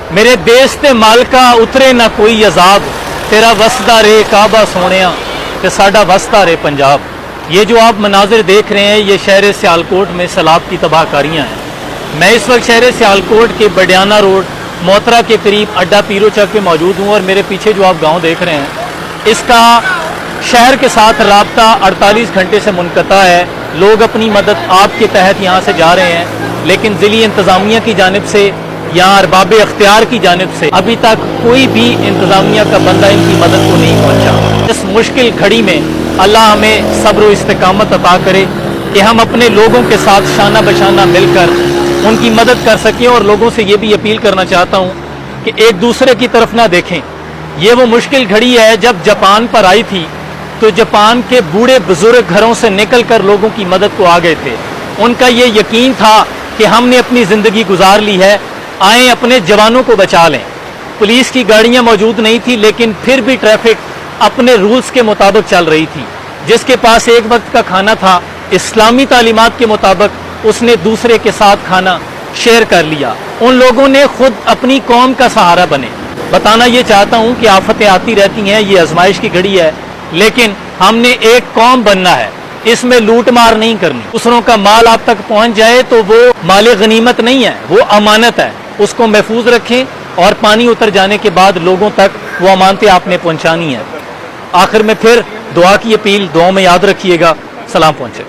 मेरे देश ते मालका उतरे ना कोई अजाब, तेरा वसदा रे काबा सोनिया ते साडा वसदा रे पंजाब। ये जो आप मनाजिर देख रहे हैं ये शहर सियालकोट में सैलाब की तबाहकारियाँ हैं। मैं इस वक्त शहर सियालकोट के बडियाना रोड मोतरा के करीब अड्डा पीरो चक पे मौजूद हूँ और मेरे पीछे जो आप गाँव देख रहे हैं इसका शहर के साथ राब्ता 48 घंटे से मुनक़ता है। लोग अपनी मदद आपके तहत यहाँ से जा रहे हैं, लेकिन ज़िली इंतज़ामिया की जानिब से या अरबाब अख्तियार की जानिब से अभी तक कोई भी इंतज़ामिया का बंदा इनकी मदद को नहीं पहुँचा। इस मुश्किल घड़ी में अल्लाह हमें सब्र व इस्तिकामत अता करे कि हम अपने लोगों के साथ शाना बशाना मिलकर उनकी मदद कर सकें। और लोगों से ये भी अपील करना चाहता हूँ कि एक दूसरे की तरफ ना देखें। ये वो मुश्किल घड़ी है जब जापान पर आई थी तो जापान के बूढ़े बुजुर्ग घरों से निकल कर लोगों की मदद को आ गए थे। उनका ये यकीन था कि हमने अपनी ज़िंदगी गुजार ली है, आए अपने जवानों को बचा लें। पुलिस की गाड़ियां मौजूद नहीं थी, लेकिन फिर भी ट्रैफिक अपने रूल्स के मुताबिक चल रही थी। जिसके पास एक वक्त का खाना था, इस्लामी तालीमात के मुताबिक उसने दूसरे के साथ खाना शेयर कर लिया। उन लोगों ने खुद अपनी कौम का सहारा बने। बताना ये चाहता हूँ कि आफतें आती रहती हैं, ये आजमाइश की घड़ी है, लेकिन हमने एक कौम बनना है। इसमें लूट मार नहीं करनी। दूसरों का माल आप तक पहुंच जाए तो वो माल गनीमत नहीं है, वो अमानत है। उसको महफूज रखें और पानी उतर जाने के बाद लोगों तक वो अमानतें आपने पहुंचानी है। आखिर में फिर दुआ की अपील, दुआ में याद रखिएगा। सलाम पहुंचे।